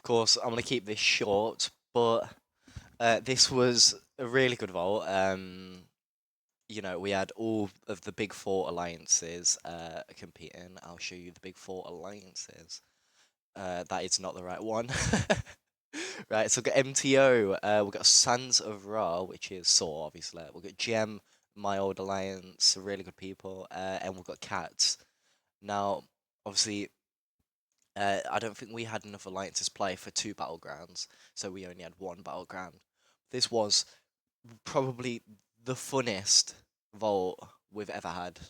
Of course, I'm gonna keep this short, but this was a really good vault. We had all of the big four alliances competing. I'll show you the big four alliances. That is not the right one. Right, so we've got MTO, we've got Sands of Ra, which is Saw, obviously. We've got Gem, My Old Alliance, really good people, and we've got Cats. Now, obviously, I don't think we had enough alliances play for two battlegrounds, so we only had one battleground. This was probably the funnest vault we've ever had.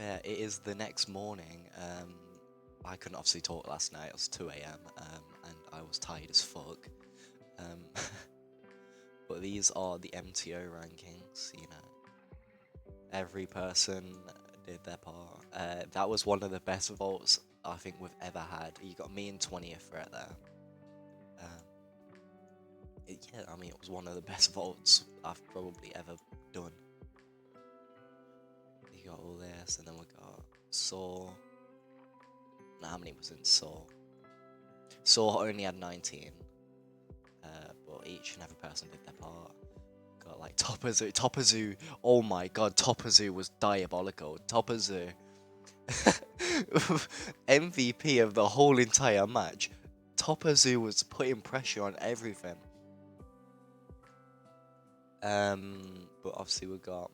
Yeah, it is the next morning. I couldn't obviously talk last night. It was 2 a.m. And I was tired as fuck. Um, but these are the MTO rankings. You know, every person did their part. That was one of the best vaults I think we've ever had. You got me in 20th right there. Um, yeah, I mean, it was one of the best vaults I've probably ever done. You got all this, and then we got Saw. How many was in Saw? Saw only had 19, but each and every person did their part. Got like Topazu. Topazu, oh my god, Topazu was diabolical. Topazu, MVP of the whole entire match. Topazu was putting pressure on everything. But obviously we got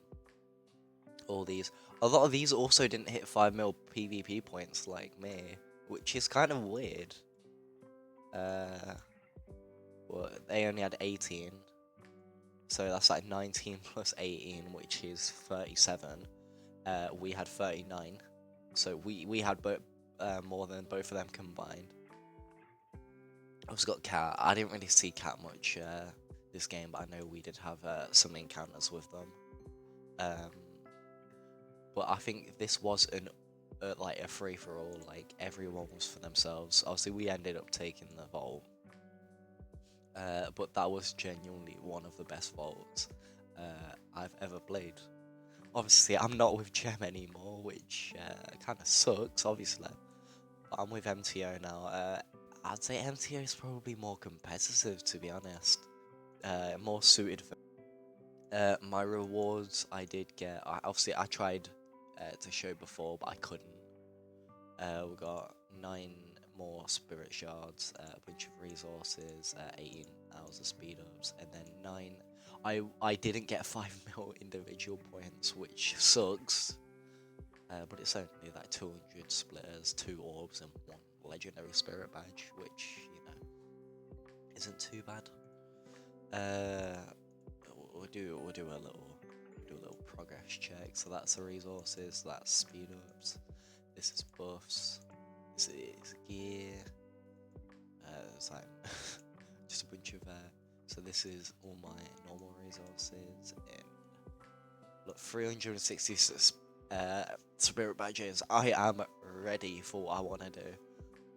all these. A lot of these also didn't hit 5 mil PvP points like me, which is kind of weird. Well, they only had 18, so that's like 19 plus 18, which is 37. We had 39, so we had more than both of them combined. I've also got Cat. I didn't really see Cat much this game, but I know we did have some encounters with them. But I think this was like a free for all. Like everyone was for themselves. Obviously, we ended up taking the vault, but that was genuinely one of the best vaults I've ever played. Obviously, I'm not with Gem anymore, which kind of sucks, obviously. But I'm with MTO now. I'd say MTO is probably more competitive, to be honest. More suited for my rewards. I did get. Obviously, I tried to show before, but I couldn't. We got 9 more spirit shards, a bunch of resources, 18 hours of speed ups, and then 9. I didn't get 5 mil individual points, which sucks. But it's only like 200 splitters, 2 orbs, and 1 legendary spirit badge, which, you know, isn't too bad. We'll do a little progress check. So that's the resources, that's speed ups. This is buffs. This is gear. It's like just a bunch of so this is all my normal resources, and look, 366 spirit badges. I am ready for what I want to do.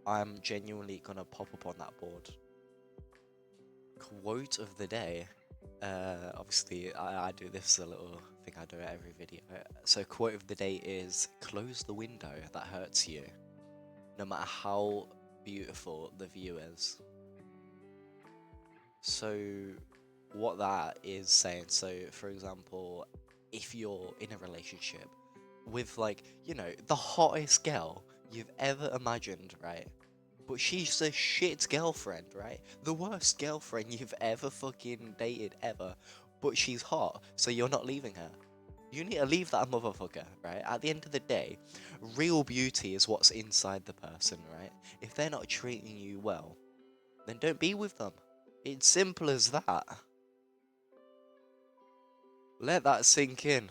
I'm genuinely gonna pop up on that board. Quote of the day. Obviously I do this a little thing I do at every video. So quote of the day is, close the window that hurts you, no matter how beautiful the view is. So what that is saying, so for example, if you're in a relationship with, like, you know, the hottest girl you've ever imagined, right? But she's a shit girlfriend, right? The worst girlfriend you've ever fucking dated ever. But she's hot, so you're not leaving her. You need to leave that motherfucker, right? At the end of the day, real beauty is what's inside the person, right? If they're not treating you well, then don't be with them. It's simple as that. Let that sink in.